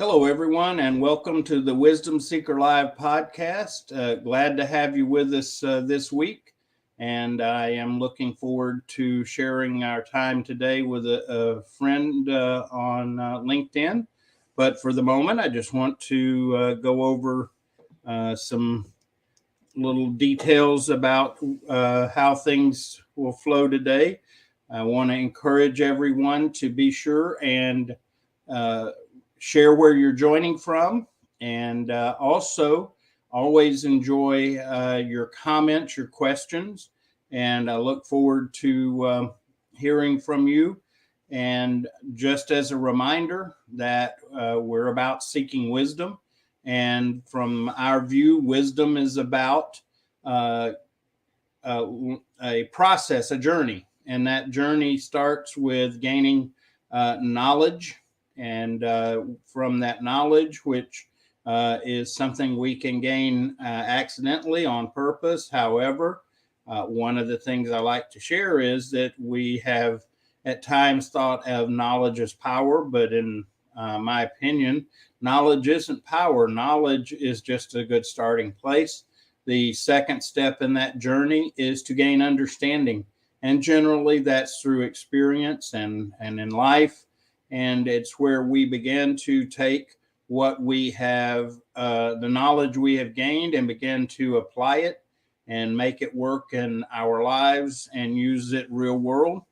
Hello, everyone, and welcome to the Wisdom Seeker Live podcast. Glad to have you with us this week, and I am looking forward to sharing our time today with a friend on LinkedIn. But for the moment, I just want to go over some little details about how things will flow today. I want to encourage everyone to be sure and uh, share where you're joining from, and also always enjoy your comments, your questions, and I look forward to hearing from you. And just as a reminder that we're about seeking wisdom, and from our view, wisdom is about uh, a process, a journey, and that journey starts with gaining knowledge, and from that knowledge, which is something we can gain accidentally on purpose. However, one of the things I like to share is that we have at times thought of knowledge as power, but in my opinion, knowledge isn't power. Knowledge is just a good starting place. The second step in that journey is to gain understanding. And generally, that's through experience and in life. And it's where we begin to take what we have, the knowledge we have gained, and begin to apply it and make it work in our lives and use it real world.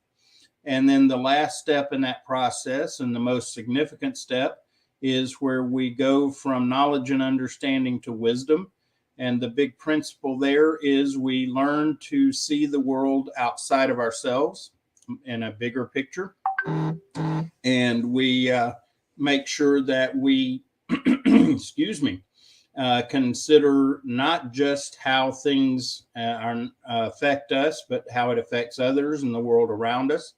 And then the last step in that process, and the most significant step, is where we go from knowledge and understanding to wisdom. And the big principle there is we learn to see the world outside of ourselves in a bigger picture. And we make sure that we, excuse me, consider not just how things affect us, but how it affects others and the world around us.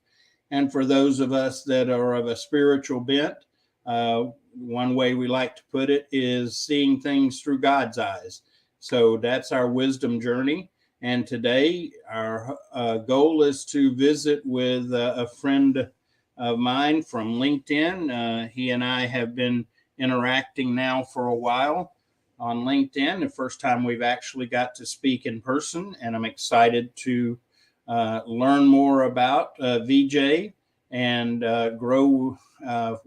And for those of us that are of a spiritual bent, one way we like to put it is seeing things through God's eyes. So that's our wisdom journey. And today, our goal is to visit with a friend of mine from LinkedIn. He and I have been interacting now for a while on LinkedIn. The first time we've actually got to speak in person, and I'm excited to learn more about Vijay and grow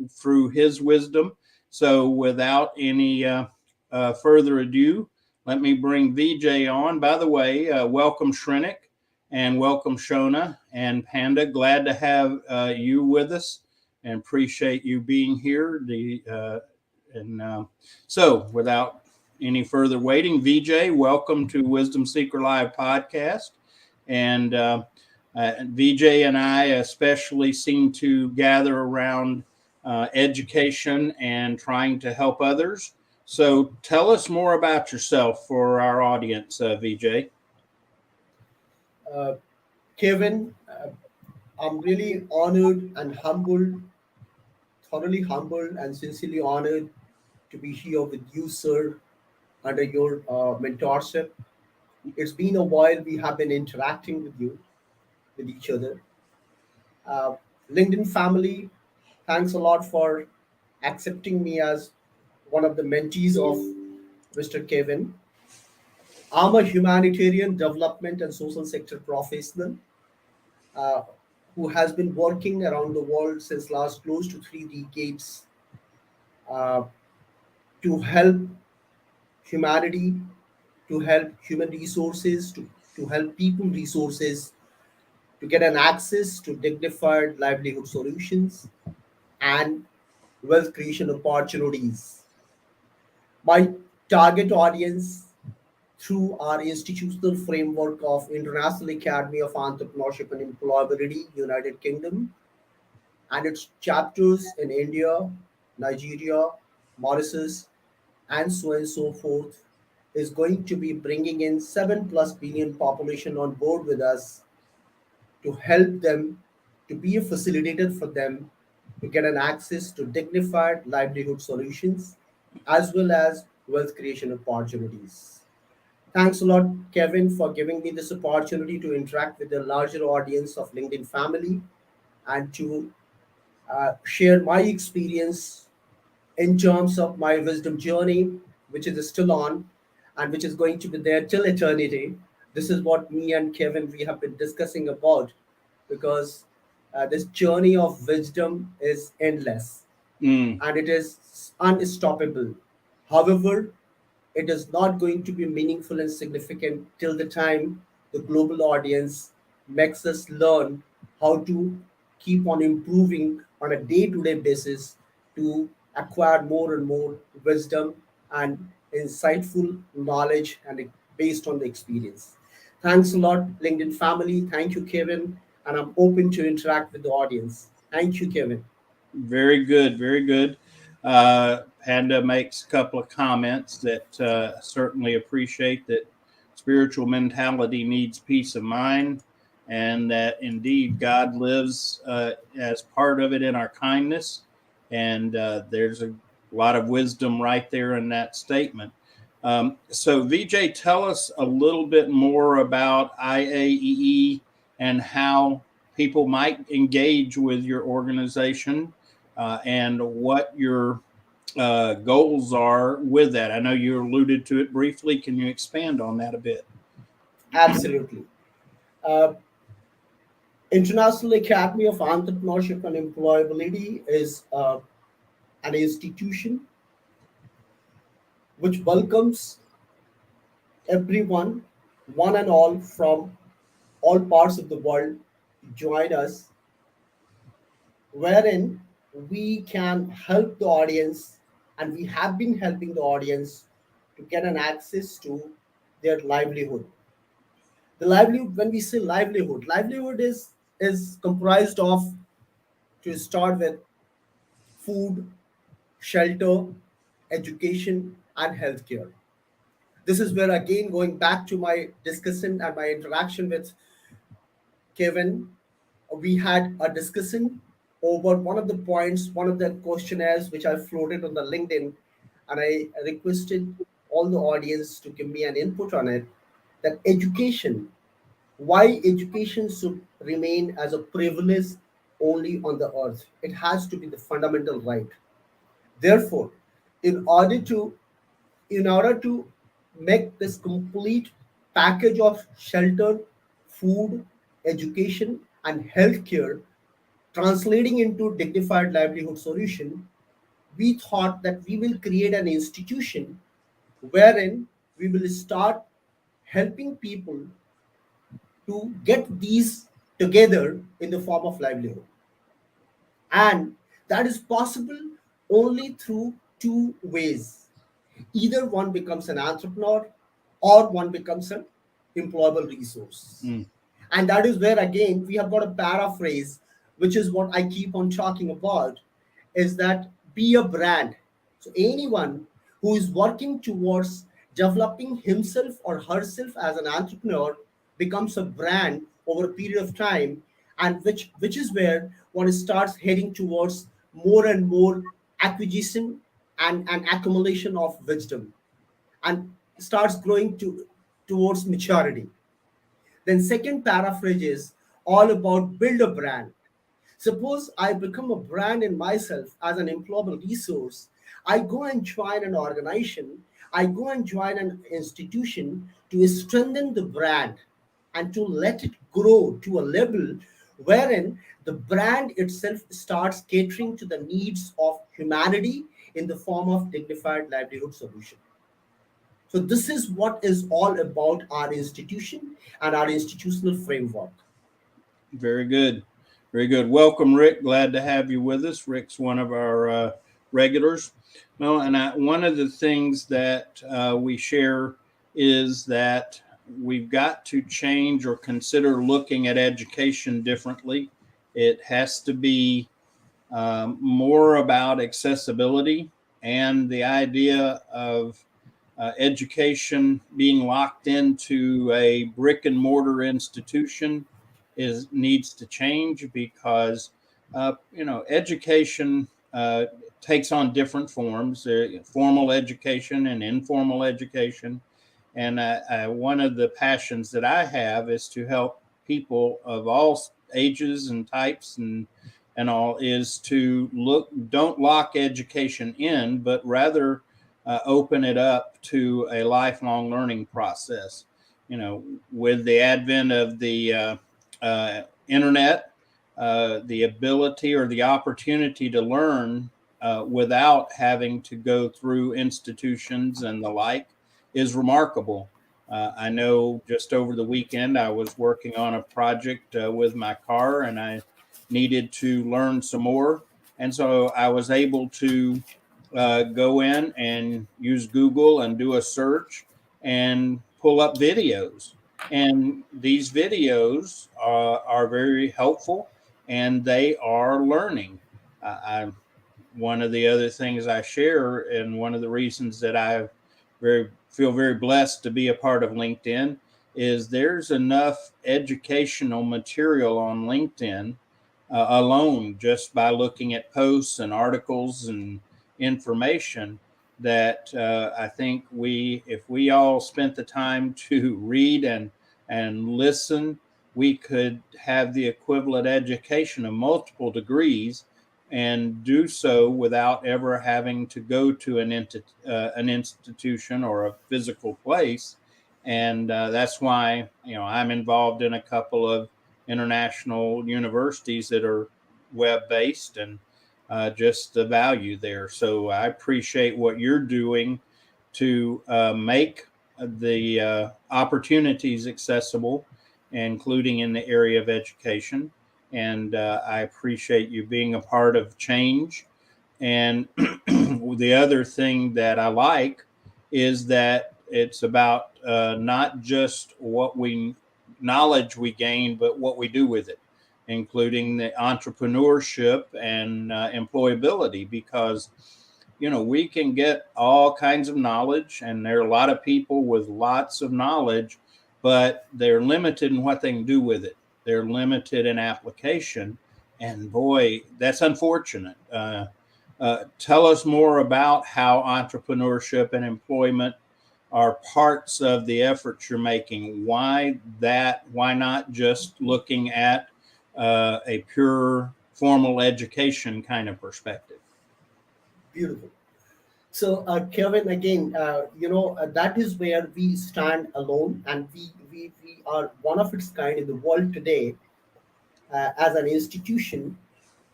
through his wisdom. So without any further ado, let me bring Vijay on. By the way, welcome Shrenik, and welcome Shona and Panda. Glad to have you with us and appreciate you being here. So without any further waiting, Vijay, welcome to Wisdom Seeker Live podcast. And Vijay and I especially seem to gather around education and trying to help others. So tell us more about yourself for our audience, Vijay. Uh, Kevin, I'm really honored and humbled, thoroughly humbled and sincerely honored to be here with you, sir, under your mentorship. It's been a while we have been interacting with you, with each other. Uh, LinkedIn family, thanks a lot for accepting me as one of the mentees of Mr. Kevin. I'm a humanitarian development and social sector professional uh, who has been working around the world since last close to 3 decades uh, to help humanity, to help human resources, to help people resources to get an access to dignified livelihood solutions and wealth creation opportunities. My target audience through our institutional framework of International Academy of Entrepreneurship and Employability, United Kingdom, and its chapters in India, Nigeria, Mauritius, and so forth, is going to be bringing in 7 plus billion population on board with us to help them, to be a facilitator for them to get an access to dignified livelihood solutions as well as wealth creation opportunities. Thanks a lot, Kevin, for giving me this opportunity to interact with the larger audience of LinkedIn family and to share my experience in terms of my wisdom journey, which is still on and which is going to be there till eternity. This is what me and Kevin we have been discussing about because this journey of wisdom is endless Mm, and it is unstoppable. However, it is not going to be meaningful and significant till the time the global audience makes us learn how to keep on improving on a day-to-day basis to acquire more and more wisdom and insightful knowledge and based on the experience. Thanks a lot, LinkedIn family. Thank you, Kevin. And I'm open to interact with the audience. Thank you, Kevin. very good, very good. Panda makes a couple of comments that certainly appreciate that spiritual mentality needs peace of mind, and that indeed God lives as part of it in our kindness. And there's a lot of wisdom right there in that statement. So, Vijay, tell us a little bit more about IAEE and how people might engage with your organization and what your goals are with that. I know you alluded to it briefly. Can you expand on that a bit? Absolutely. Uh, International Academy of Entrepreneurship and Employability is an institution which welcomes everyone, one and all, from all parts of the world to join us, wherein we can help the audience, and we have been helping the audience to get an access to their livelihood. The livelihood, when we say livelihood, livelihood is comprised of, to start with, food, shelter, education, and healthcare. This is where, again, going back to my discussion and my interaction with Kevin, we had a discussion over one of the points, one of the questionnaires which I floated on the LinkedIn, and I requested all the audience to give me an input on it. That education, why education should remain as a privilege only on the earth. It has to be the fundamental right. Therefore, in order to in order to make this complete package of shelter, food, education, and healthcare translating into dignified livelihood solution, we thought that we will create an institution wherein we will start helping people to get these together in the form of livelihood. And that is possible only through two ways. Either one becomes an entrepreneur or one becomes an employable resource. Mm, And that is where, again, we have got a paraphrase, which is what I keep on talking about, is that be a brand. So anyone who is working towards developing himself or herself as an entrepreneur becomes a brand over a period of time, and which is where one starts heading towards more and more acquisition and accumulation of wisdom and starts growing towards maturity. Then second paraphrase is all about build a brand. Suppose I become a brand in myself as an employable resource. I go and join an organization. I go and join an institution to strengthen the brand and to let it grow to a level wherein the brand itself starts catering to the needs of humanity in the form of dignified livelihood solution. So this is what is all about our institution and our institutional framework. very good. Very good. Welcome, Rick. Glad to have you with us. Rick's one of our regulars. Well, and one of the things that we share is that we've got to change or consider looking at education differently. It has to be more about accessibility and the idea of education being locked into a brick and mortar institution is needs to change because education takes on different forms, formal education and informal education. And one of the passions that I have is to help people of all ages and types and and all is to look, don't lock education in, but rather open it up to a lifelong learning process. You know, with the advent of the internet, the ability or the opportunity to learn without having to go through institutions and the like is remarkable. I know just over the weekend I was working on a project with my car, and I needed to learn some more. And so I was able to go in and use Google and do a search and pull up videos. And these videos are very helpful, and they are learning. One of the other things I share, and one of the reasons that I feel very blessed to be a part of LinkedIn, is there's enough educational material on LinkedIn alone, just by looking at posts and articles and information, that I think if we all spent the time to read and listen, we could have the equivalent education of multiple degrees, and do so without ever having to go to an institution or a physical place. And that's why, you know, I'm involved in a couple of international universities that are web based, and just the value there. So I appreciate what you're doing to make the opportunities accessible, including in the area of education. And I appreciate you being a part of change. And the other thing that I like is that it's about not just what we knowledge we gain, but what we do with it, including the entrepreneurship and employability. Because, you know, we can get all kinds of knowledge, and there are a lot of people with lots of knowledge, but they're limited in what they can do with it. They're limited in application. And boy, that's unfortunate. Tell us more about how entrepreneurship and employment are parts of the efforts you're making. Why that? Why not just looking at a pure formal education kind of perspective? Beautiful. So, Kevin, again, that is where we stand alone, and we are one of its kind in the world today, as an institution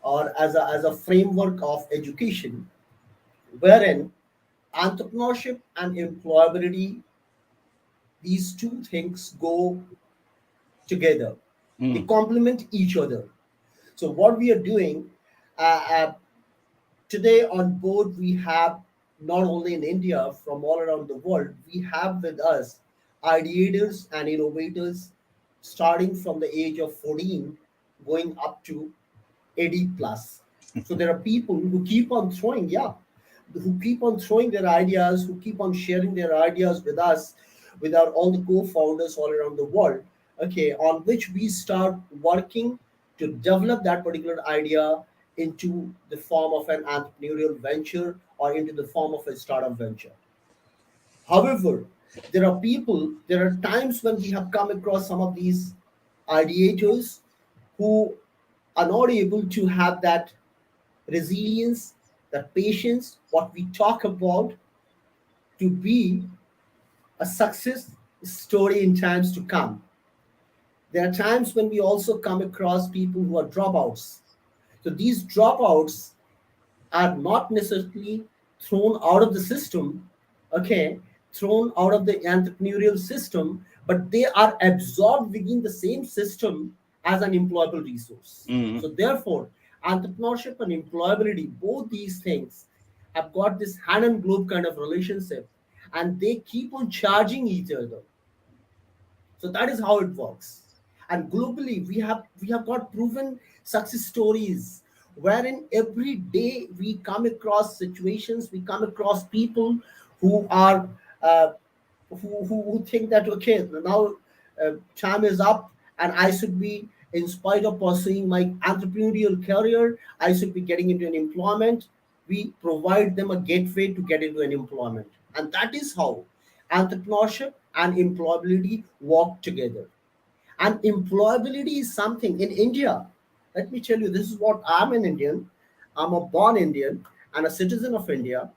or as a framework of education, wherein entrepreneurship and employability, these two things go together. They Mm, complement each other. So, what we are doing uh, uh, today on board, we have not only in India, from all around the world, we have with us ideators and innovators starting from the age of 14 going up to 80 plus. So there are people who keep on throwing, yeah, who keep on throwing their ideas, who keep on sharing their ideas with us, with our all the co-founders all around the world, okay, on which we start working to develop that particular idea into the form of an entrepreneurial venture or into the form of a startup venture. However, there are times when we have come across some of these ideators who are not able to have that resilience, that patience, what we talk about, to be a success story in times to come. There are times when we also come across people who are dropouts. So these dropouts are not necessarily thrown out of the system, okay, thrown out of the entrepreneurial system, but they are absorbed within the same system as an employable resource. mm, So therefore, entrepreneurship and employability, both these things have got this hand and glove kind of relationship, and they keep on charging each other. So that is how it works. And globally, we have got proven success stories wherein every day we come across situations, we come across people who are uh, who think that, okay, now time is up, and I should be, in spite of pursuing my entrepreneurial career, I should be getting into an employment. We provide them a gateway to get into an employment, and that is how entrepreneurship and employability walk together. And employability is something in India. Let me tell you, this is what I'm an Indian. I'm a born Indian and a citizen of India.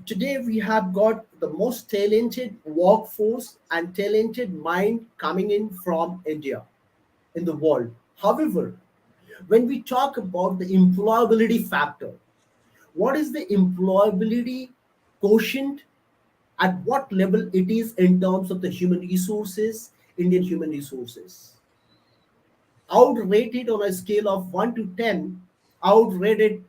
Today, we have got the most talented workforce and talented mind coming in from India in the world. However, when we talk about the employability factor, what is the employability quotient, at what level it is in terms of the human resources, Indian human resources? I would rate it on a scale of 1 to 10. I would rate it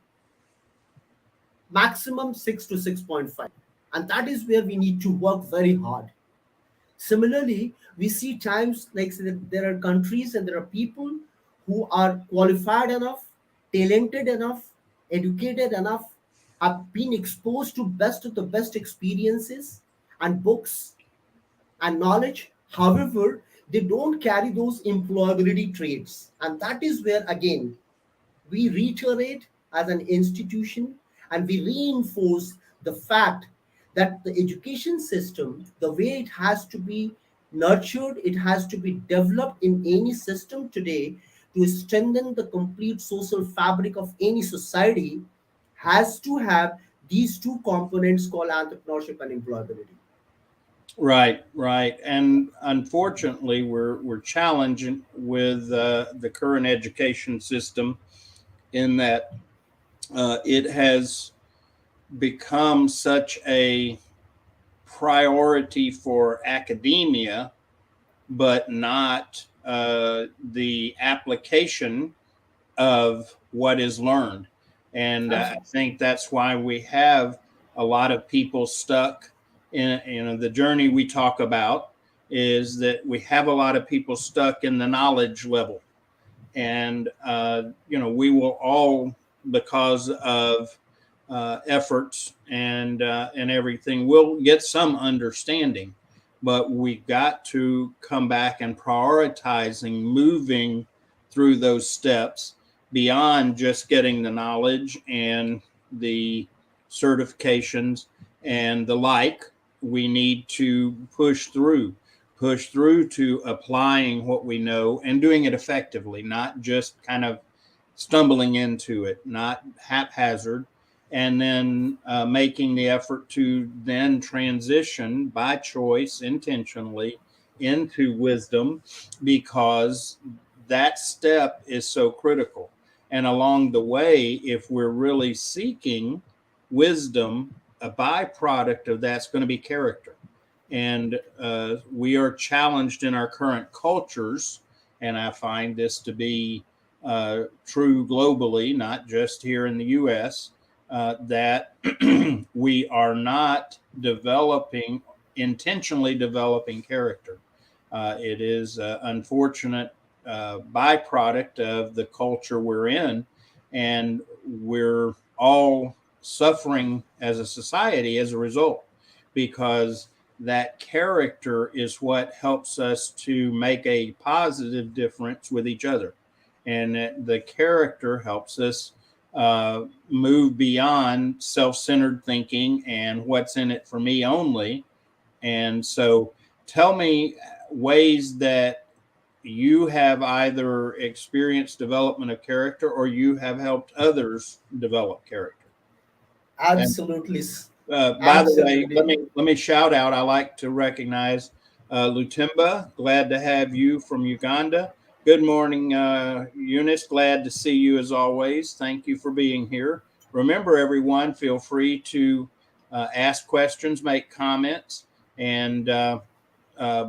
maximum 6 to 6.5. And that is where we need to work very hard. Similarly, we see times like there are countries and there are people who are qualified enough, talented enough, educated enough, have been exposed to best of the best experiences and books and knowledge. However, they don't carry those employability traits. And that is where, again, we reiterate as an institution and we reinforce the fact that the education system, the way it has to be nurtured, it has to be developed in any system today to strengthen the complete social fabric of any society, has to have these two components called entrepreneurship and employability. Right, right. And unfortunately, we're challenged with the current education system in that it has become such a priority for academia, but not the application of what is learned. And I Absolutely. think that's why we have a lot of people stuck in, the journey we talk about is that we have a lot of people stuck in the knowledge level. And, we will all, because of efforts and everything, we'll get some understanding. But we got to come back and prioritizing moving through those steps beyond just getting the knowledge and the certifications and the like. We need to push through to applying what we know and doing it effectively, not just kind of stumbling into it, not haphazard, and then making the effort to then transition by choice intentionally into wisdom, because that step is so critical. And along the way, if we're really seeking wisdom, a byproduct of that's going to be character. And we are challenged in our current cultures, and I find this to be true globally, not just here in the US, that we are not developing, intentionally developing character. It is an unfortunate byproduct of the culture we're in, and we're all suffering as a society as a result, because that character is what helps us to make a positive difference with each other. And the character helps us move beyond self centered thinking and what's in it for me only. And so, tell me ways that you have either experienced development of character or you have helped others develop character. And Absolutely. by the way, let Absolutely. me let me shout out. I like to recognize Lutimba. Glad to have you from Uganda. Good morning, Eunice. Glad to see you as always. Thank you for being here. Remember, everyone, feel free to ask questions, make comments, and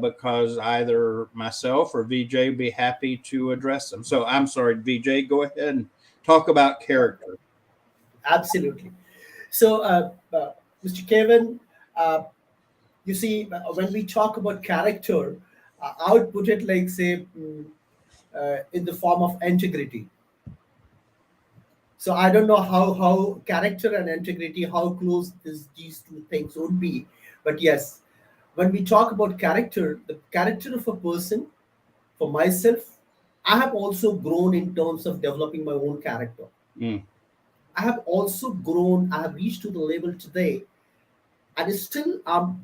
because either myself or VJ be happy to address them. So I'm sorry, VJ, go ahead and talk about character. Absolutely. So, Mr. Kevin, uh, you see, when we talk about character, I would put it like, say, in the form of integrity. So I don't know how character and integrity, how close these two things would be. But yes, when we talk about character, the character of a person, for myself, I have also grown in terms of developing my own character. Mm, I have also grown, I have reached to the level today, and still I'm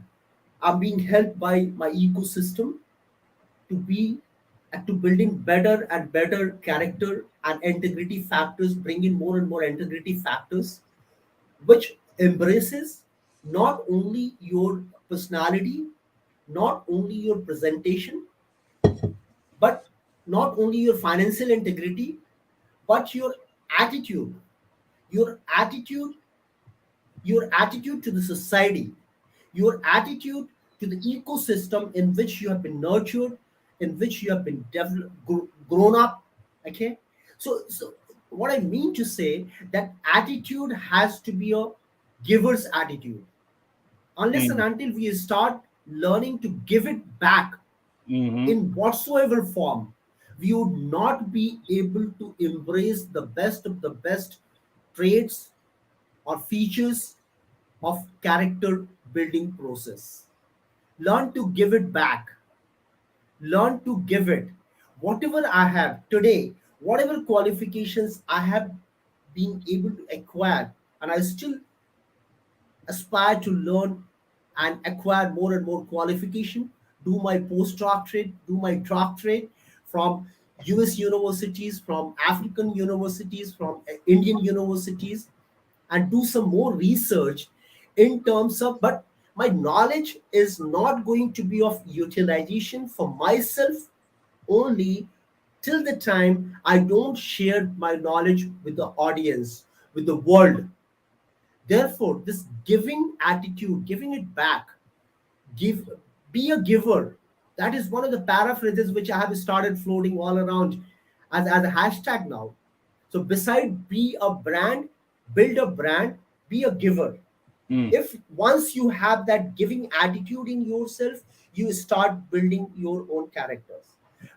being helped by my ecosystem to be to building better and better character and integrity factors, bring in more and more integrity factors, which embraces not only your personality, not only your presentation, but not only your financial integrity, but attitude, your attitude, your attitude to the society, your attitude to the ecosystem in which you have been nurtured, in which you have been grown up. Okay, so what I mean to say, that attitude has to be a giver's attitude. Unless and Mm, until we start learning to give it back mm-hmm. in whatsoever form, we would not be able to embrace the best of the best traits or features of character building process. Learn to give it back. Learn to give it. Whatever I have today, whatever qualifications I have been able to acquire, and I still aspire to learn and acquire more and more qualification, do my postdoctorate, do my doctorate from US universities, from African universities, from Indian universities, and do some more research in terms of, but my knowledge is not going to be of utilization for myself only till the time I don't share my knowledge with the audience, with the world. Therefore, this giving attitude, giving it back, give, be a giver. That is one of the paraphrases which I have started floating all around as a hashtag now. So, beside be a brand, build a brand, be a giver. Mm, If once you have that giving attitude in yourself, you start building your own characters.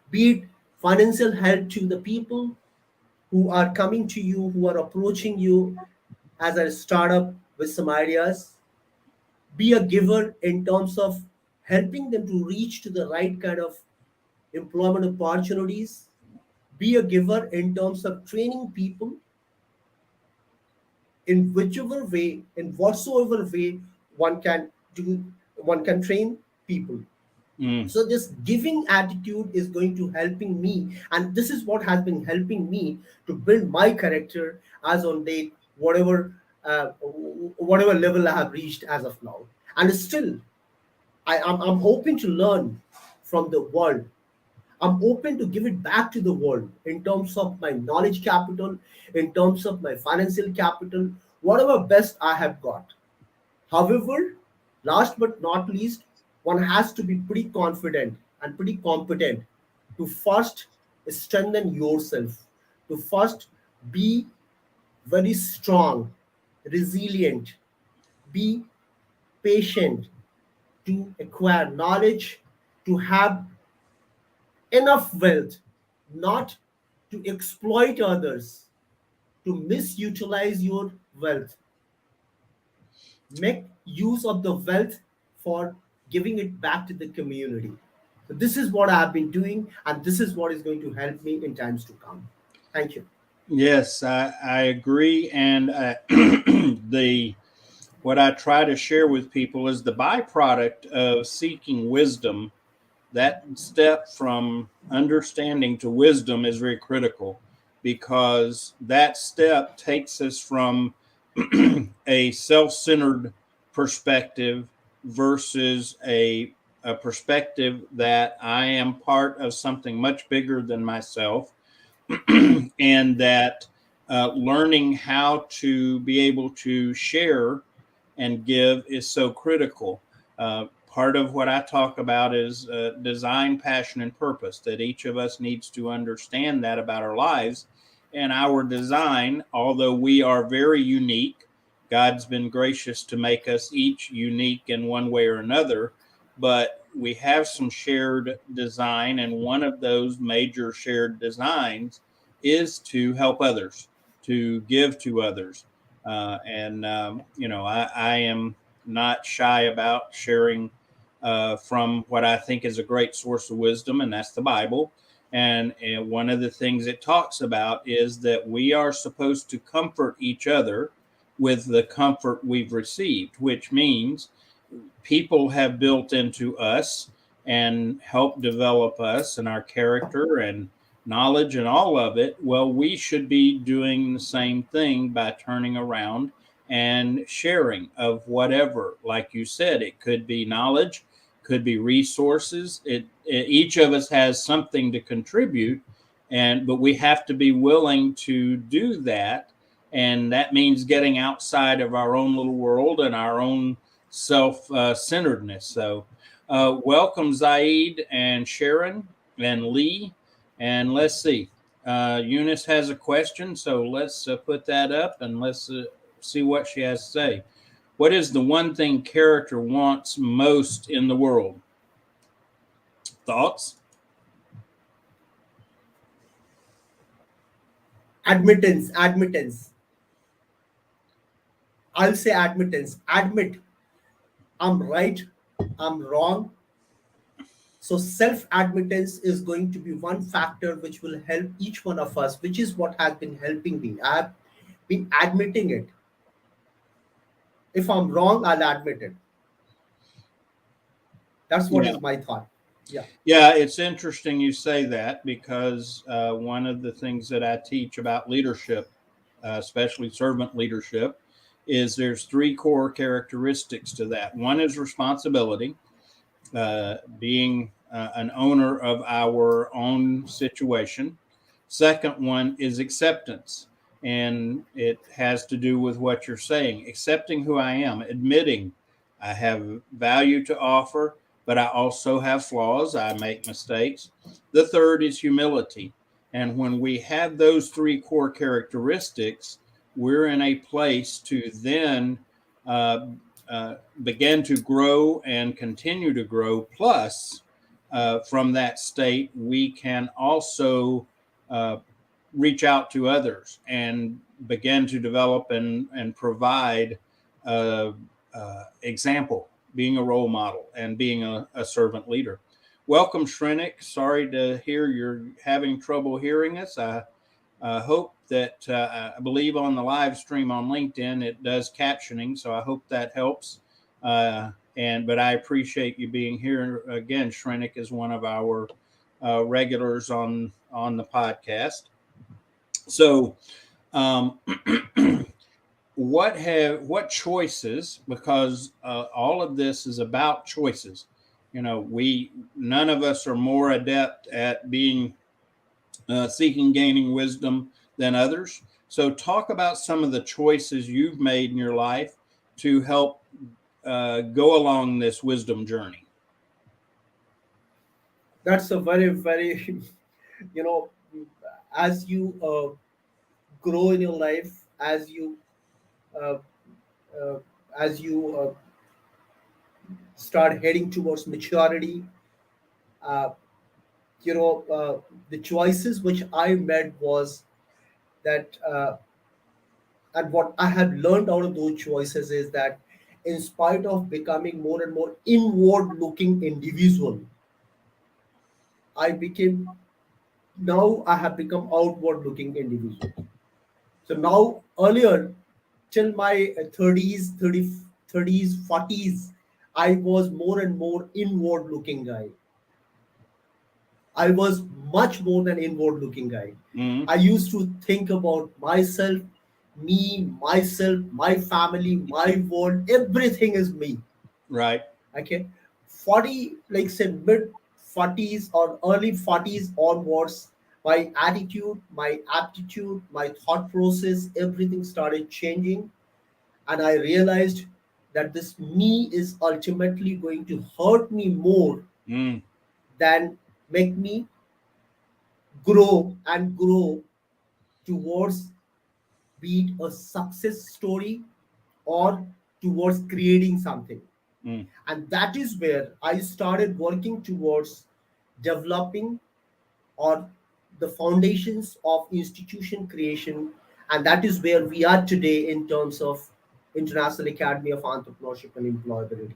Be it financial help to the people who are coming to you, who are approaching you as a startup with some ideas. Be a giver in terms of helping them to reach to the right kind of employment opportunities. Be a giver in terms of training people in whichever way, in whatsoever way one can do, one can train people. mm, So this giving attitude is going to helping me, and this is what has been helping me to build my character as on date, whatever whatever level I have reached as of now. And still I'm open to learn from the world. I'm open to give it back to the world in terms of my knowledge capital, in terms of my financial capital, whatever best I have got. However, last but not least, one has to be pretty confident and pretty competent to first strengthen yourself, to first be very strong, resilient, be patient, to acquire knowledge, to have enough wealth, not to exploit others, to misutilize your wealth. Make use of the wealth for giving it back to the community. So this is what I have been doing, and this is what is going to help me in times to come. Thank you. yes, I agree. And the what I try to share with people is the byproduct of seeking wisdom. That step from understanding to wisdom is very critical, because that step takes us from a self-centered perspective versus a perspective that I am part of something much bigger than myself, and that learning how to be able to share and give is so critical. Part of what I talk about is design, passion, and purpose, that each of us needs to understand that about our lives. And our design, although we are very unique, God's been gracious to make us each unique in one way or another, but we have some shared design. And one of those major shared designs is to help others, to give to others. I am not shy about sharing from what I think is a great source of wisdom, and that's the Bible. And one of the things it talks about is that we are supposed to comfort each other with the comfort we've received, which means people have built into us and help develop us and our character and knowledge and all of it, well, we should be doing the same thing by turning around and sharing of whatever. Like you said, it could be knowledge, could be resources. Each of us has something to contribute, and but we have to be willing to do that, and that means getting outside of our own little world and our own self-centeredness. So, welcome Zaid and Sharon and Lee, and let's see. Eunice has a question, so let's put that up and let's see what she has to say. What is the one thing character wants most in the world? Thoughts? Admittance. I'll say admittance. Admit I'm right, I'm wrong. So self admittance is going to be one factor which will help each one of us, which is what has been helping me. I have been admitting it. If I'm wrong, I'll admit it. That's what Yeah. is my thought. Yeah. Yeah, it's interesting you say that because one of the things that I teach about leadership, especially servant leadership, is there's three core characteristics to that. One is responsibility, being an owner of our own situation. Second one is acceptance, and it has to do with what you're saying, accepting who I am, admitting I have value to offer, but I also have flaws. I make mistakes. The third is humility. And when we have those three core characteristics, we're in a place to then uh, begin to grow and continue to grow. Plus, from that state, we can also uh, reach out to others and begin to develop and provide example, being a role model and being a servant leader. Welcome, Shrenik. Sorry to hear you're having trouble hearing us. I hope that I believe on the live stream on LinkedIn it does captioning, so I hope that helps. But I appreciate you being here again. Shrenik is one of our regulars on the podcast. So, um, what choices? Because all of this is about choices. You know, we none of us are more adept at being seeking gaining wisdom than others. So, talk about some of the choices you've made in your life to help go along this wisdom journey. That's a very, very, you know, as you grow in your life, uh, uh, as you start heading towards maturity, uh, you know, the choices which I made was that, and what I have learned out of those choices is that, in spite of becoming more and more inward-looking individual, I became now I have become outward-looking individual. So now earlier, till my 30s, 40s, I was more and more inward-looking guy. I was much more than inward looking guy. Mm-hmm. I used to think about myself, me, myself, my family, my world, everything is me. Right. Okay. 40, like say mid 40s or early 40s onwards, my attitude, my aptitude, my thought process, everything started changing. And I realized that this me is ultimately going to hurt me more Mm. than make me grow and grow towards, be it a success story or towards creating something. Mm. And that is where I started working towards developing or the foundations of institution creation. And that is where we are today in terms of International Academy of Entrepreneurship and Employability,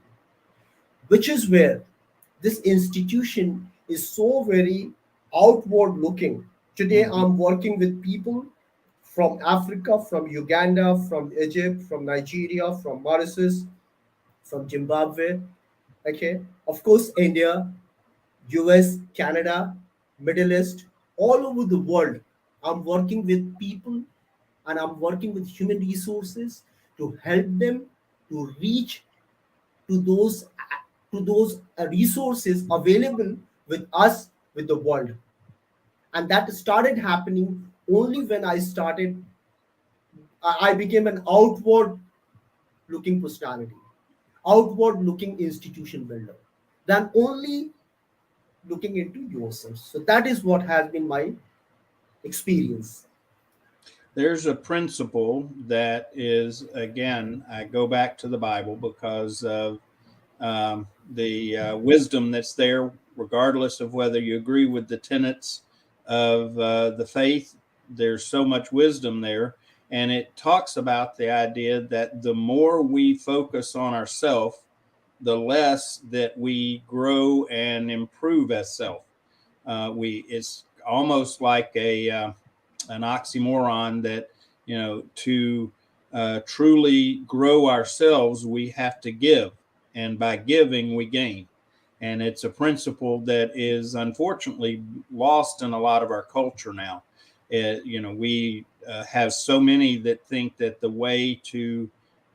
which is where this institution is so very outward looking. Today, Mm-hmm. I'm working with people from Africa, from Uganda, from Egypt, from Nigeria, from Mauritius, from Zimbabwe, okay, of course, India. US, Canada, Middle East, all over the world. I'm working with people and I'm working with human resources to help them to reach to those resources available with us with the world. And that started happening only when I became an outward looking personality, outward looking institution builder, than only looking into yourself. So that is what has been my experience. There's a principle that is, again, I go back to the Bible because of the wisdom that's there, regardless of whether you agree with the tenets of the faith. There's so much wisdom there. And it talks about the idea that the more we focus on ourselves, the less that we grow and improve as self. It's almost like an oxymoron that, to truly grow ourselves, we have to give, and by giving we gain. And it's a principle that is unfortunately lost in a lot of our culture now. We have so many that think that the way to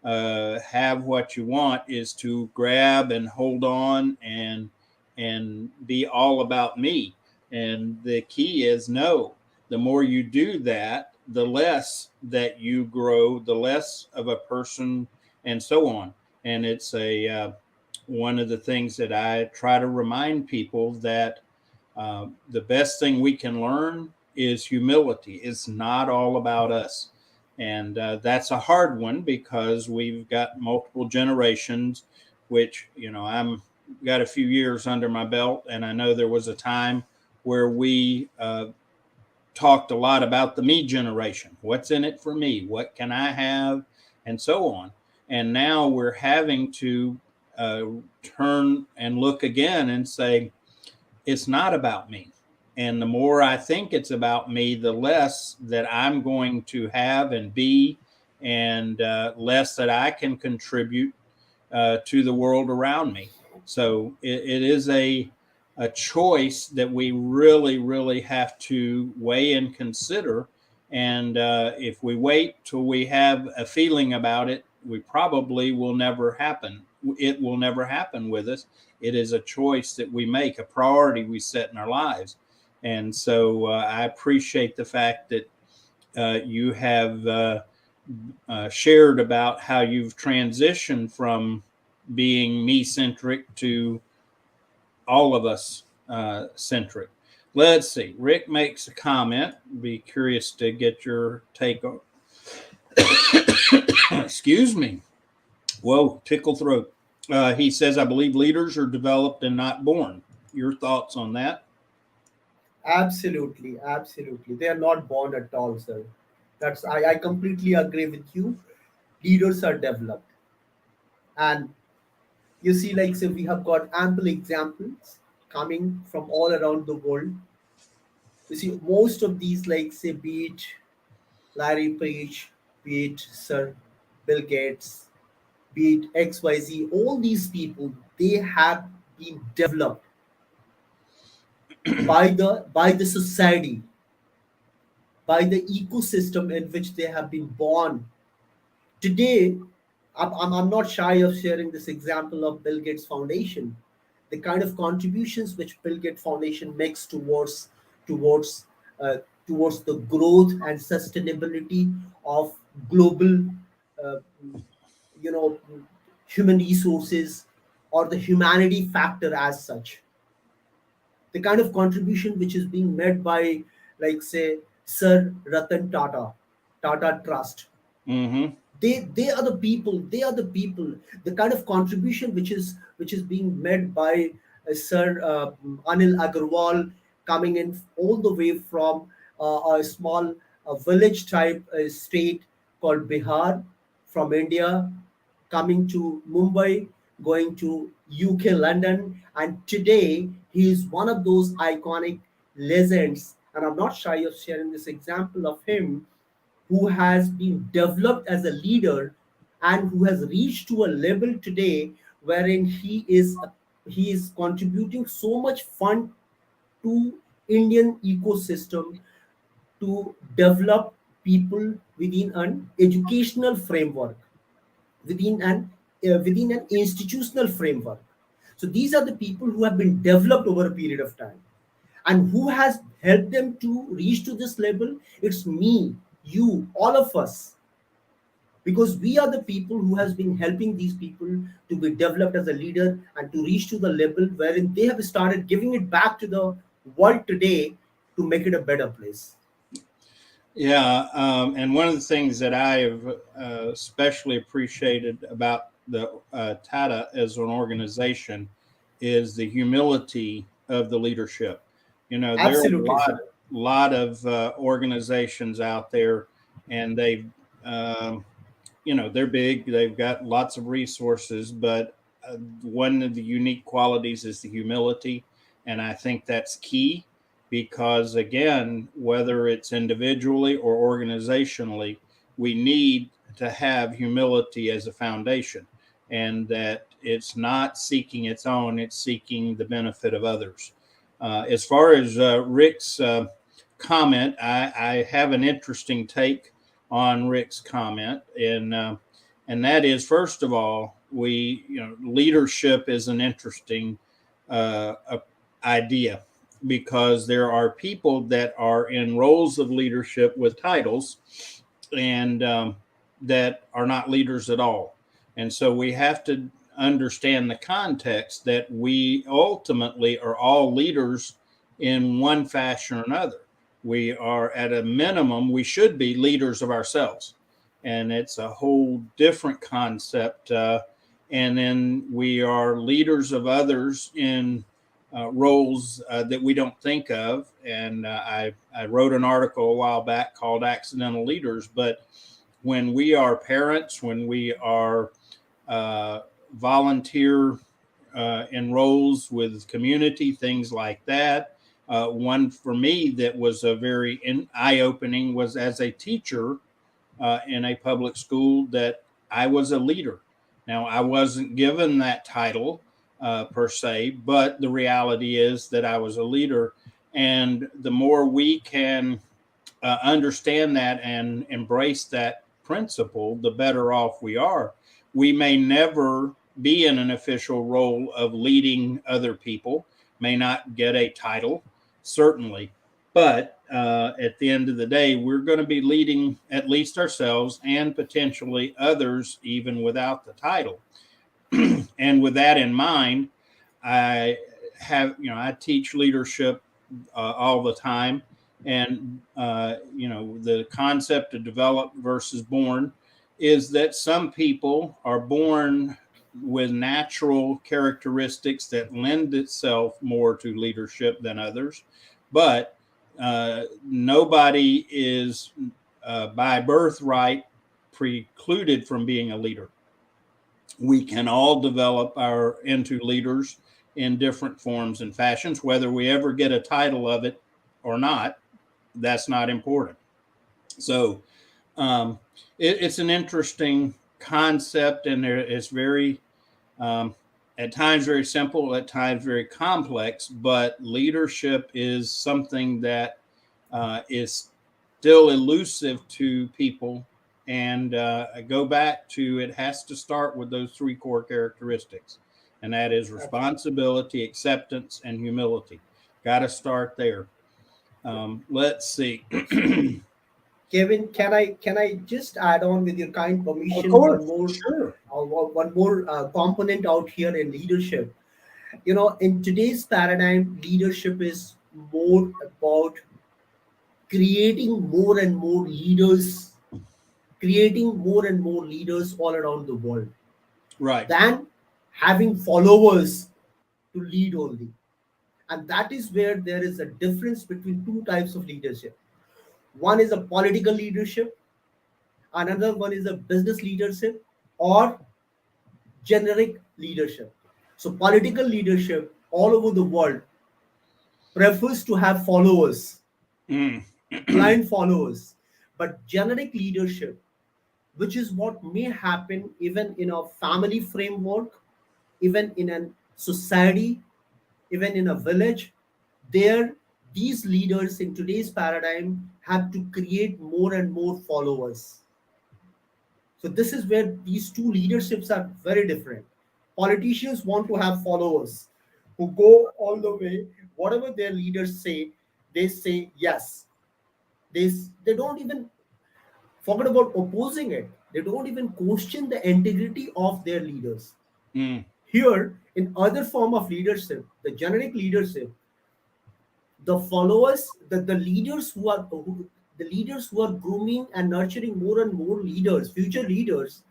have what you want is to grab and hold on and be all about me. And the key is no. The more you do that, the less that you grow, the less of a person, and so on. And it's a one of the things that I try to remind people that the best thing we can learn is humility. It's not all about us. And that's a hard one because we've got multiple generations, which, I'm got a few years under my belt. And I know there was a time where we talked a lot about the me generation. What's in it for me? What can I have? And so on. And now we're having to uh, turn and look again and say, it's not about me. And the more I think it's about me, the less that I'm going to have and be, and less that I can contribute to the world around me. So it is a choice that we really, really have to weigh and consider. And if we wait till we have a feeling about it, we probably will never happen. It will never happen with us. It is a choice that we make, a priority we set in our lives. And so I appreciate the fact that you have shared about how you've transitioned from being me centric to all of us centric. Let's see. Rick makes a comment. Be curious to get your take on. Excuse me. Whoa, tickle throat. He says, I believe leaders are developed and not born. Your thoughts on that? Absolutely, absolutely. They are not born at all, sir. I completely agree with you. Leaders are developed. And you see, like say we have got ample examples coming from all around the world. You see, most of these, like say, be it Larry Page, be it Sir Bill Gates, be it XYZ, all these people, they have been developed by the society, by the ecosystem in which they have been born. Today, I'm not shy of sharing this example of Bill Gates Foundation, the kind of contributions which Bill Gates Foundation makes towards uh, towards the growth and sustainability of global, uh, you know, human resources or the humanity factor as such. The kind of contribution which is being made by, like say, Sir Ratan Tata, Tata Trust, Mm-hmm. they are the people, the kind of contribution which is being made by Sir Anil Agarwal, coming in all the way from a small village type state called Bihar, from India, coming to Mumbai, going to UK London, and today he is one of those iconic legends, and I'm not shy of sharing this example of him, who has been developed as a leader and who has reached to a level today wherein he is he is contributing so much fund to Indian ecosystem to develop people within an educational framework, within an institutional framework. So these are the people who have been developed over a period of time, and who has helped them to reach to this level. It's me, you, all of us, because we are the people who has been helping these people to be developed as a leader and to reach to the level wherein they have started giving it back to the world today to make it a better place. Yeah, and one of the things that I have especially appreciated about the Tata as an organization is the humility of the leadership. There are a Absolutely, sir. lot of organizations out there, and um, they're big. They've got lots of resources, but one of the unique qualities is the humility, and I think that's key because, again, whether it's individually or organizationally, we need to have humility as a foundation, and that it's not seeking its own; it's seeking the benefit of others. As far as Rick's comment, I have an interesting take on Rick's comment, and that is, first of all, leadership is an interesting idea because there are people that are in roles of leadership with titles and that are not leaders at all, and so we have to understand the context that we ultimately are all leaders in one fashion or another. We are, at a minimum, we should be leaders of ourselves. And it's a whole different concept. And then we are leaders of others in roles that we don't think of. And I wrote an article a while back called Accidental Leaders. But when we are parents, when we are volunteer in roles with community, things like that. One for me that was a very eye opening was as a teacher in a public school that I was a leader. Now, I wasn't given that title per se, but the reality is that I was a leader. And the more we can understand that and embrace that principle, the better off we are. We may never be in an official role of leading other people, may not get a title, certainly. But at the end of the day, we're going to be leading at least ourselves and potentially others, even without the title. And with that in mind, I I teach leadership all the time. And, the concept of developed versus born is that some people are born with natural characteristics that lend itself more to leadership than others. But nobody is by birthright precluded from being a leader. We can all develop our into leaders in different forms and fashions. Whether we ever get a title of it or not, that's not important. So um, it's an interesting concept, and it's very um, at times very simple, at times very complex. But leadership is something that is still elusive to people. And I go back to, it has to start with those three core characteristics, and that is responsibility, acceptance, and humility. Got to start there. Let's see. Kevin, can I just add on, with your kind Of permission, course, sure. one more component out here in leadership. In today's paradigm, leadership is more about creating more and more leaders, creating more and more leaders all around the world, Right. than having followers to lead only. And that is where there is a difference between two types of leadership. One is a political leadership, another one is a business leadership, or generic leadership. So, political leadership all over the world prefers to have followers, Mm. blind followers. But generic leadership, which is what may happen even in a family framework, even in a society, even in a village, there these leaders in today's paradigm have to create more and more followers. So this is where these two leaderships are very different. Politicians want to have followers who go all the way. Whatever their leaders say, they say yes. They don't even forget about opposing it. They don't even question the integrity of their leaders. Mm, Here, in other form of leadership, the generic leadership, the followers, the leaders the leaders who are grooming and nurturing more and more leaders, future leaders,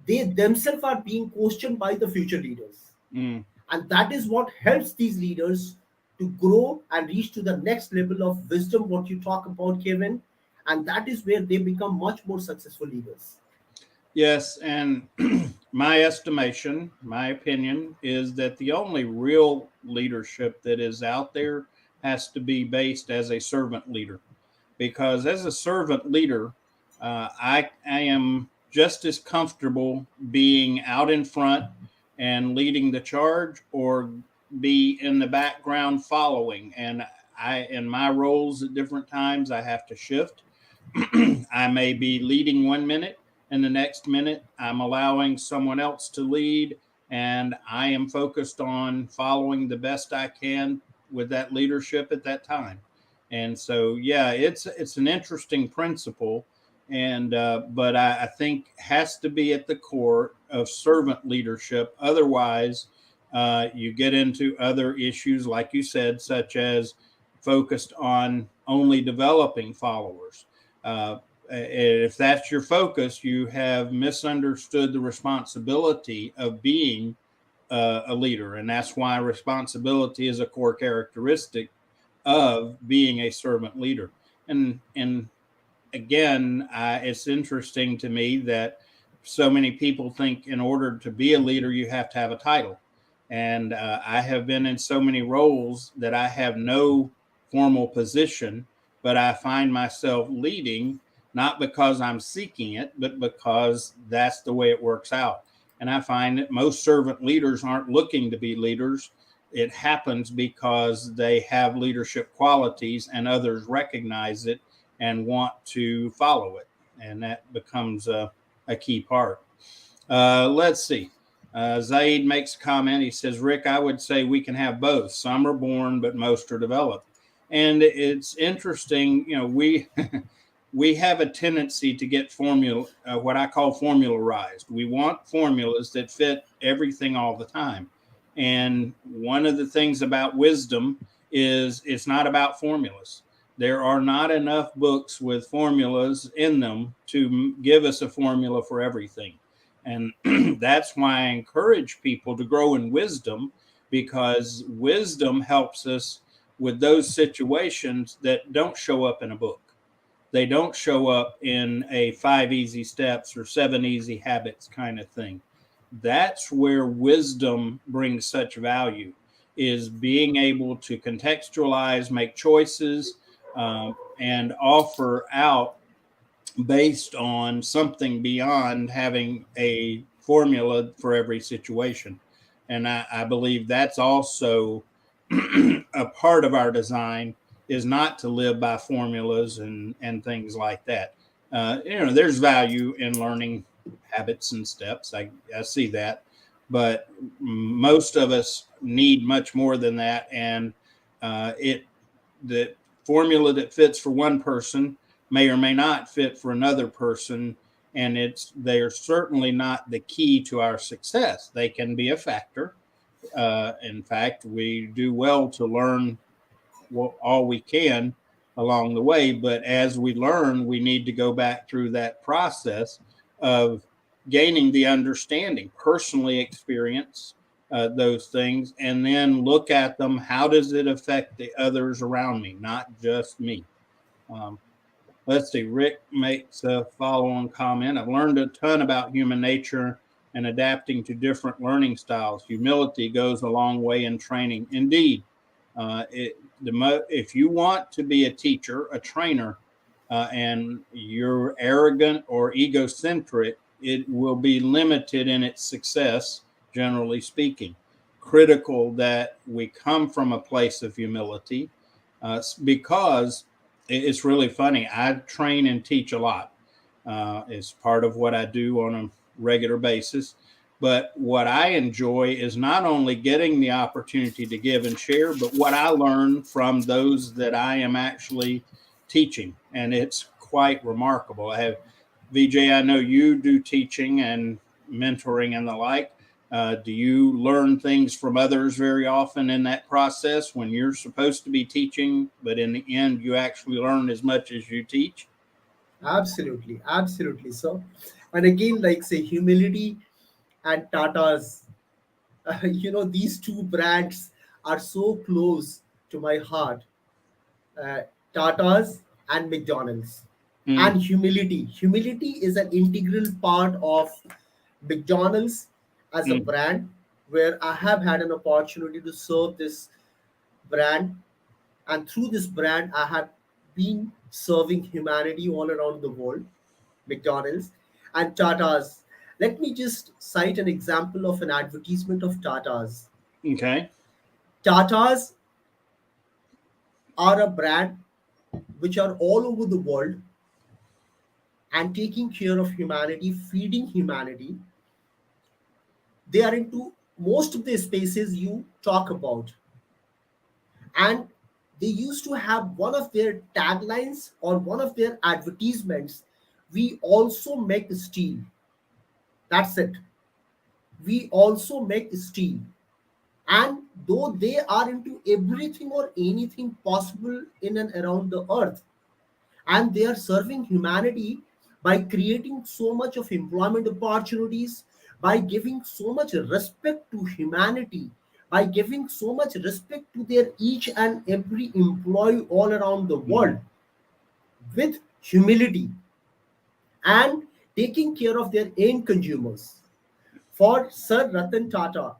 they themselves are being questioned by the future leaders. mm. And that is what helps these leaders to grow and reach to the next level of wisdom, what you talk about, Kevin. And that is where they become much more successful leaders. Yes, and my estimation, my opinion is that the only real leadership that is out there has to be based as a servant leader. Because as a servant leader, I am just as comfortable being out in front and leading the charge, or be in the background following. And in my roles at different times, I have to shift. I may be leading 1 minute, and the next minute I'm allowing someone else to lead, and I am focused on following the best I can with that leadership at that time. And so, yeah, it's an interesting principle, and but I think has to be at the core of servant leadership. Otherwise, you get into other issues, like you said, such as focused on only developing followers. If that's your focus, you have misunderstood the responsibility of being a leader, and that's why responsibility is a core characteristic of being a servant leader. And again, it's interesting to me that so many people think in order to be a leader, you have to have a title. And I have been in so many roles that I have no formal position, but I find myself leading, not because I'm seeking it, but because that's the way it works out. And I find that most servant leaders aren't looking to be leaders. It happens because they have leadership qualities and others recognize it and want to follow it. And that becomes a key part. Let's see. Zaid makes a comment. He says, Rick, I would say we can have both. Some are born, but most are developed. And it's interesting, we we have a tendency to get what I call formularized. We want formulas that fit everything all the time. And one of the things about wisdom is it's not about formulas. There are not enough books with formulas in them to give us a formula for everything. And that's why I encourage people to grow in wisdom, because wisdom helps us with those situations that don't show up in a book. They don't show up in a 5 easy steps or 7 easy habits kind of thing. That's where wisdom brings such value, is being able to contextualize, make choices, and offer out based on something beyond having a formula for every situation. And I believe that's also a part of our design, is not to live by formulas and things like that. There's value in learning habits and steps. I see that, but most of us need much more than that. And the formula that fits for one person may or may not fit for another person, and they are certainly not the key to our success. They can be a factor. In fact, we do well to learn all we can along the way, but as we learn, we need to go back through that process of gaining the understanding, personally experience those things, and then look at them. How does it affect the others around me, not just me? Um, let's see. Rick makes a follow-on comment. I've learned a ton about human nature and adapting to different learning styles. Humility goes a long way in training. Indeed, if you want to be a teacher, a trainer, and you're arrogant or egocentric, it will be limited in its success, generally speaking. critical that we come from a place of humility, because it's really funny. I train and teach a lot. It's part of what I do on a regular basis. But what I enjoy is not only getting the opportunity to give and share, but what I learn from those that I am actually teaching. And it's quite remarkable. I have, Vijay, I know you do teaching and mentoring and the like. Do you learn things from others very often in that process when you're supposed to be teaching, but in the end, you actually learn as much as you teach? Absolutely, absolutely. So, and again, like say humility and Tata's, these two brands are so close to my heart. uh, Tata's and McDonald's. Mm, And humility. Humility is an integral part of McDonald's as a mm, brand, where I have had an opportunity to serve this brand. And through this brand, I have been serving humanity all around the world. McDonald's and Tata's. Let me just cite an example of an advertisement of Tata's. okay. Tata's are a brand which are all over the world and taking care of humanity, feeding humanity. They are into most of the spaces you talk about. And they used to have one of their taglines or one of their advertisements: we also make steel. That's it. We also make steel. And though they are into everything or anything possible in and around the earth, and they are serving humanity by creating so much of employment opportunities, by giving so much respect to humanity, by giving so much respect to their each and every employee all around the Mm, world, with humility, and taking care of their end consumers. For Sir Ratan Tata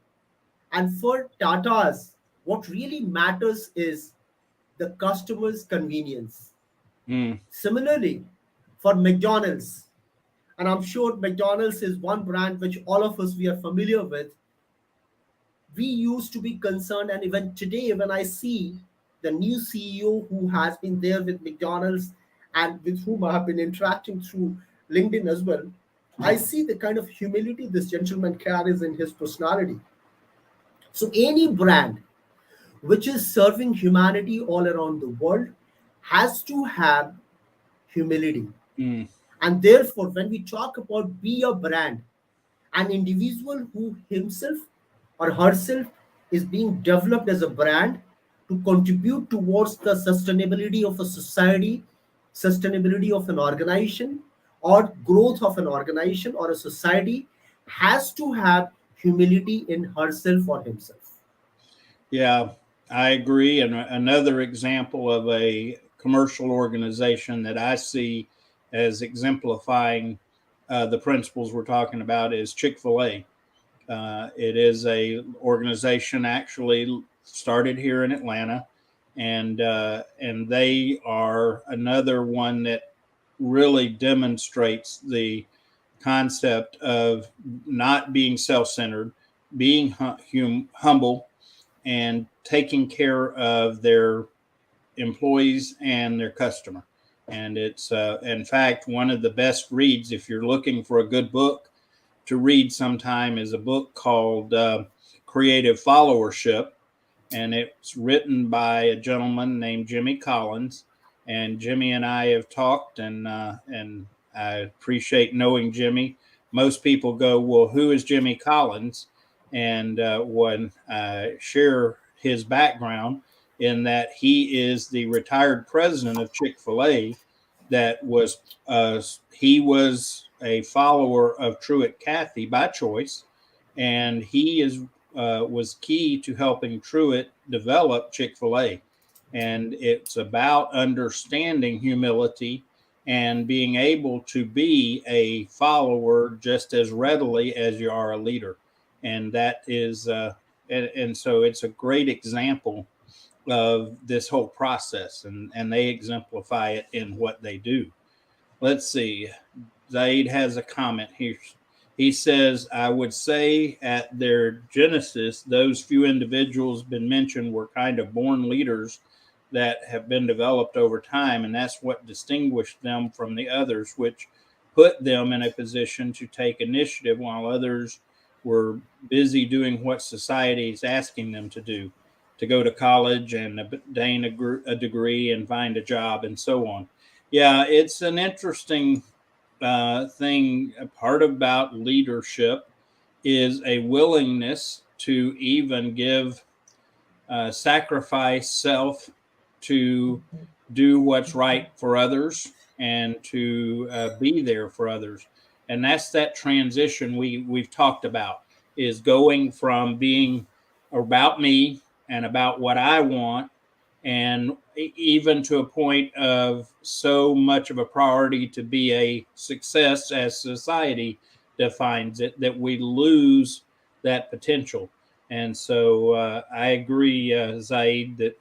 and for Tatas, what really matters is the customer's convenience. mm, Similarly, for McDonald's, and I'm sure McDonald's is one brand which all of us we are familiar with, we used to be concerned, and even today, when I see the new CEO who has been there with McDonald's and with whom I have been interacting through LinkedIn as well, I see the kind of humility this gentleman carries in his personality. So, any brand which is serving humanity all around the world has to have humility. mm. And therefore, when we talk about be a brand, an individual who himself or herself is being developed as a brand to contribute towards the sustainability of a society, sustainability of an organization, or growth of an organization or a society, has to have humility in herself or himself. Yeah, I agree. And another example of a commercial organization that I see as exemplifying the principles we're talking about is Chick-fil-A. It is a organization actually started here in Atlanta, and they are another one that really demonstrates the concept of not being self-centered, being humble, and taking care of their employees and their customer. And it's, in fact, one of the best reads if you're looking for a good book to read sometime is a book called Creative Followership. And it's written by a gentleman named Jimmy Collins. And Jimmy and I have talked, and I appreciate knowing Jimmy. Most people go, "Well, who is Jimmy Collins?" And when I share his background, in that he is the retired president of Chick-fil-A, that was he was a follower of Truett Cathy by choice, and he is was key to helping Truett develop Chick-fil-A. And it's about understanding humility and being able to be a follower just as readily as you are a leader. And that is, and so it's a great example of this whole process, and they exemplify it in what they do. Let's see. Zaid has a comment here. He says, I would say at their genesis, those few individuals been mentioned were kind of born leaders that have been developed over time, and that's what distinguished them from the others, which put them in a position to take initiative while others were busy doing what society is asking them to go to college and obtain a degree and find a job and so on. Yeah, it's an interesting thing. A part about leadership is a willingness to even give sacrifice self to do what's right for others and to be there for others. And that's that transition we've talked about, is going from being about me and about what I want, and even to a point of so much of a priority to be a success as society defines it, that we lose that potential. And so I agree, Zaid, that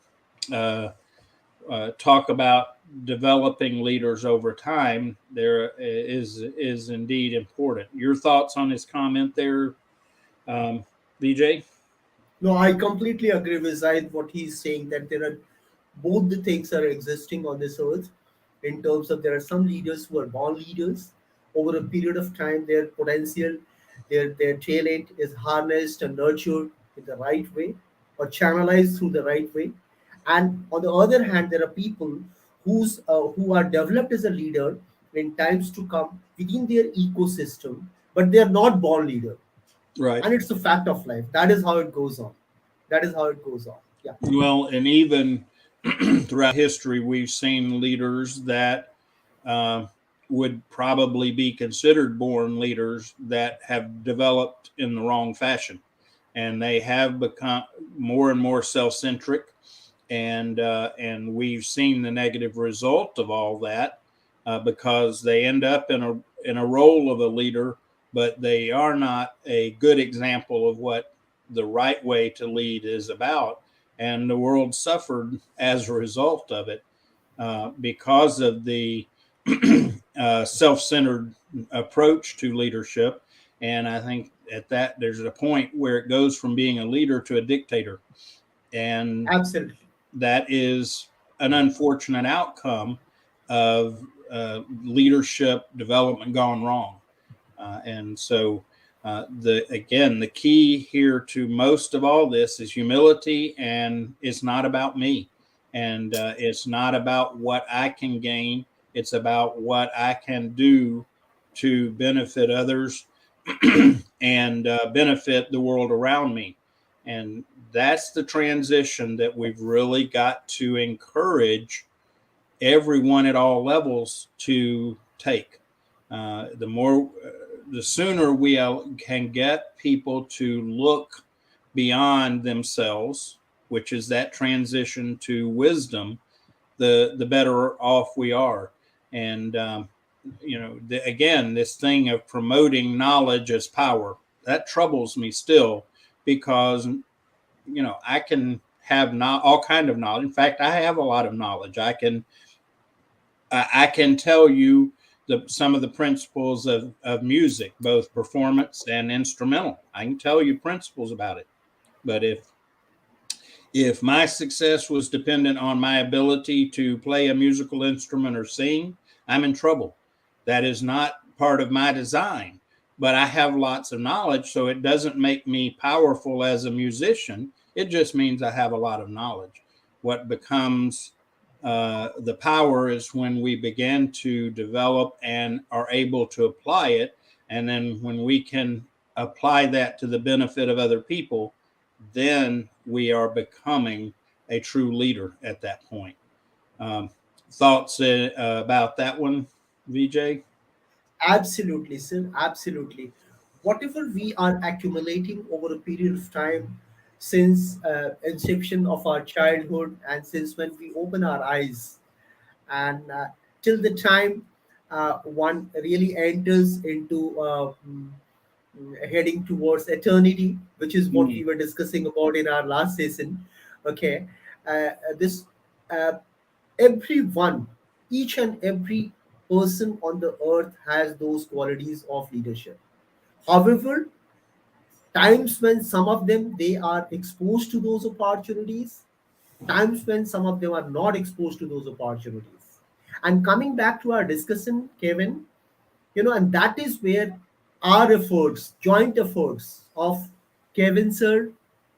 talk about developing leaders over time there is indeed important. Your thoughts on his comment there, Vijay? No, I completely agree with Zaid what he's saying, that there are both the things are existing on this earth, in terms of there are some leaders who are born leaders. Over a period of time, their potential, their talent is harnessed and nurtured in the right way, or channelized through the right way. And on the other hand, there are people who are developed as a leader in times to come within their ecosystem, but they are not born leader, Right. and it's a fact of life. That is how it goes on. That is how it goes on. Yeah, Well, and even throughout history, we've seen leaders that uh, would probably be considered born leaders that have developed in the wrong fashion, and they have become more and more self-centric, and we've seen the negative result of all that, because they end up in a role of a leader, but they are not a good example of what the right way to lead is about, and the world suffered as a result of it, because of the self-centered approach to leadership. And I think at that there's a point where it goes from being a leader to a dictator, and absolutely. that is an unfortunate outcome of leadership development gone wrong. And so, the key here to most of all this is humility, and it's not about me, and it's not about what I can gain. It's about what I can do to benefit others and benefit the world around me. And that's the transition that we've really got to encourage everyone at all levels to take. The sooner we can get people to look beyond themselves, which is that transition to wisdom, the better off we are. And again, this thing of promoting knowledge as power, that troubles me still, because I can have not all kind of knowledge. In fact, I have a lot of knowledge. I can tell you some of the principles of music, both performance and instrumental. I can tell you principles about it. But if my success was dependent on my ability to play a musical instrument or sing, I'm in trouble. That is not part of my design. But I have lots of knowledge, so it doesn't make me powerful as a musician. It just means I have a lot of knowledge. What becomes the power is when we begin to develop and are able to apply it. And then when we can apply that to the benefit of other people, then we are becoming a true leader at that point. Um, Thoughts about that one, Vijay? Absolutely, sir. Absolutely. Whatever we are accumulating over a period of time, since inception of our childhood, and since when we open our eyes, and till the time one really enters into heading towards eternity, which is what we Mm. were discussing about in our last session. Okay, this uh, everyone, each and every person on the earth has those qualities of leadership. However, times when some of them they are exposed to those opportunities, times when some of them are not exposed to those opportunities. And coming back to our discussion, Kevin, and that is where our efforts, joint efforts of Kevin sir,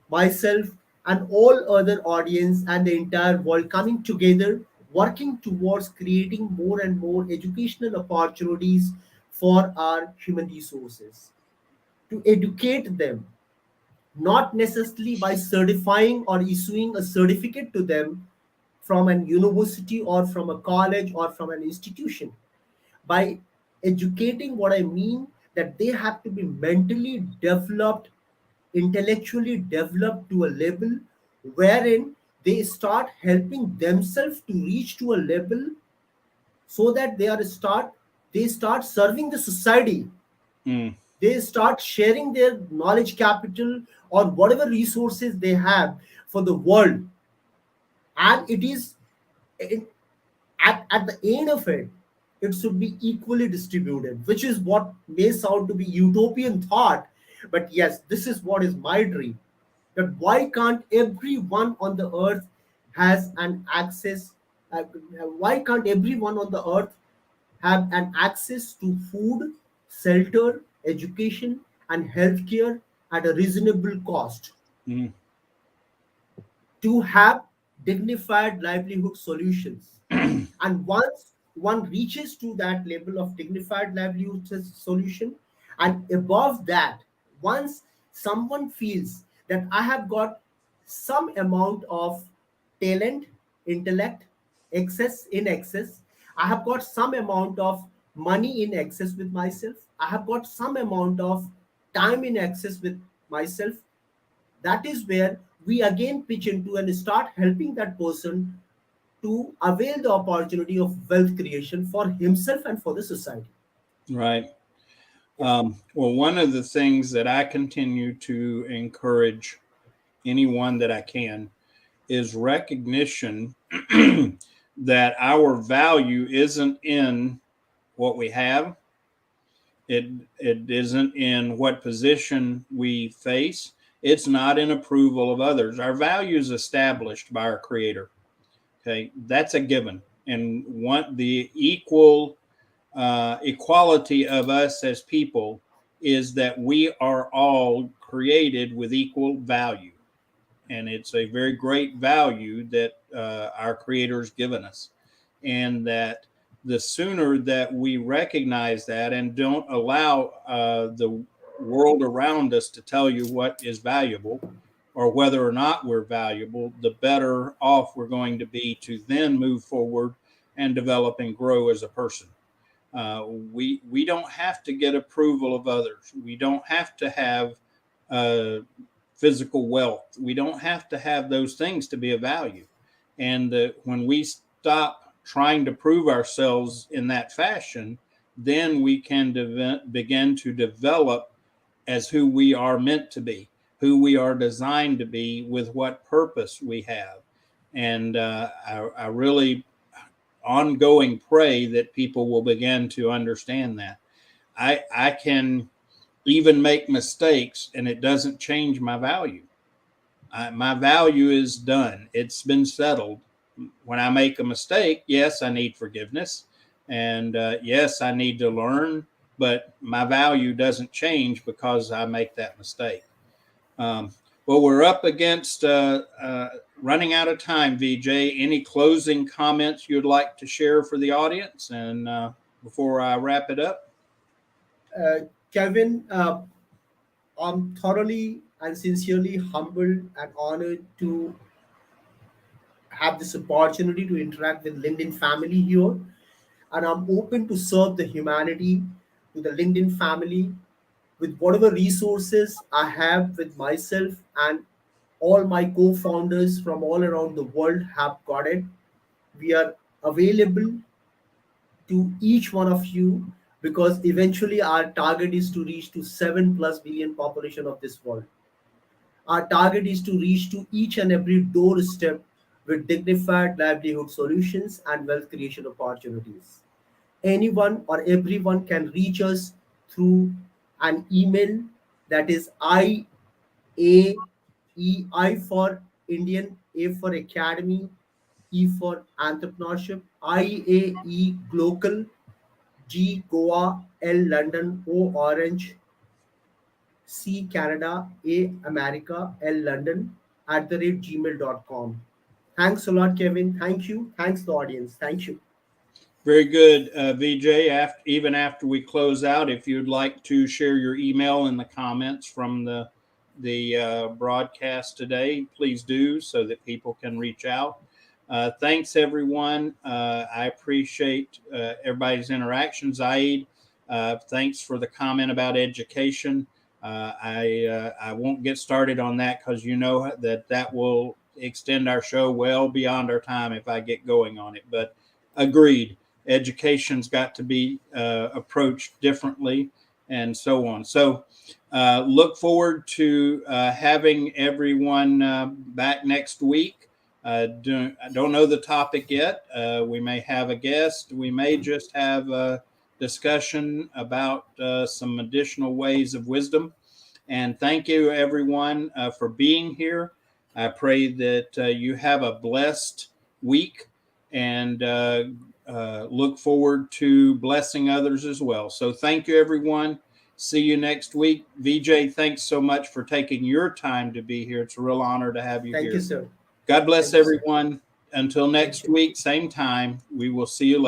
myself, and all other audience and the entire world coming together, working towards creating more and more educational opportunities for our human resources, to educate them, not necessarily by certifying or issuing a certificate to them from an university or from a college or from an institution. By educating, what I mean that they have to be mentally developed, intellectually developed to a level wherein they start helping themselves to reach to a level so that they start serving the society. Mm, They start sharing their knowledge capital or whatever resources they have for the world. And it is in, at the end of it, it should be equally distributed, which is what may sound to be utopian thought. But yes, this is what is my dream. That why can't everyone on the earth has an access? Why can't everyone on the earth have an access to food, shelter, education, and healthcare at a reasonable cost? mm, To have dignified livelihood solutions. And once one reaches to that level of dignified livelihood solution, and above that, once someone feels that I have got some amount of talent, intellect, excess, I have got some amount of money in excess with myself, I have got some amount of time in excess with myself, that is where we again pitch into and start helping that person to avail the opportunity of wealth creation for himself and for the society. right. Yeah. Well, one of the things that I continue to encourage anyone that I can is recognition that our value isn't in what we have. It it isn't in what position we face. It's not in approval of others. Our value is established by our Creator. Okay, that's a given, and want the equality of us as people is that we are all created with equal value, and it's a very great value that our Creator's given us, and that the sooner that we recognize that and don't allow the world around us to tell you what is valuable or whether or not we're valuable, the better off we're going to be to then move forward and develop and grow as a person. We don't have to get approval of others. We don't have to have uh, physical wealth. We don't have to have those things to be of value. And when we stop trying to prove ourselves in that fashion, then we can begin to develop as who we are meant to be, who we are designed to be, with what purpose we have. And I really ongoing pray that people will begin to understand that. I can even make mistakes and it doesn't change my value. My value is done. It's been settled. When I make a mistake, yes, I need forgiveness. And yes, I need to learn, but my value doesn't change because I make that mistake. Um, well, we're up against running out of time, Vijay. Any closing comments you'd like to share for the audience? And before I wrap it up? Kevin, I'm thoroughly and sincerely humbled and honored to have this opportunity to interact with LinkedIn family here. And I'm open to serve the humanity to the LinkedIn family with whatever resources I have with myself, and all my co-founders from all around the world have got it. We are available to each one of you because eventually our target is to reach to 7 plus billion population of this world. Our target is to reach to each and every doorstep with dignified livelihood solutions and wealth creation opportunities. Anyone or everyone can reach us through an email that is I for Indian, A for Academy, E for Entrepreneurship, IAE Global, G Goa, L London, O Orange, C Canada, A America, L London @gmail.com. Thanks a lot, Kevin. Thank you. Thanks, the audience. Thank you. Very good, Vijay. Even after we close out, if you'd like to share your email in the comments from the broadcast today, please do so that people can reach out. Thanks, everyone. I appreciate everybody's interactions. Zaid, thanks for the comment about education. I won't get started on that because you know that will extend our show well beyond our time if I get going on it. But agreed, education's got to be approached differently and so on. So look forward to having everyone back next week. I don't know the topic yet. We may have a guest. We may just have a discussion about some additional ways of wisdom. And thank you, everyone, for being here. I pray that you have a blessed week and look forward to blessing others as well. So thank you, everyone. See you next week. Vijay, thanks so much for taking your time to be here. It's a real honor to have you Thank here. you, sir. God bless Thank you, sir. everyone. Until Thank next you. week, same time, we will see you later.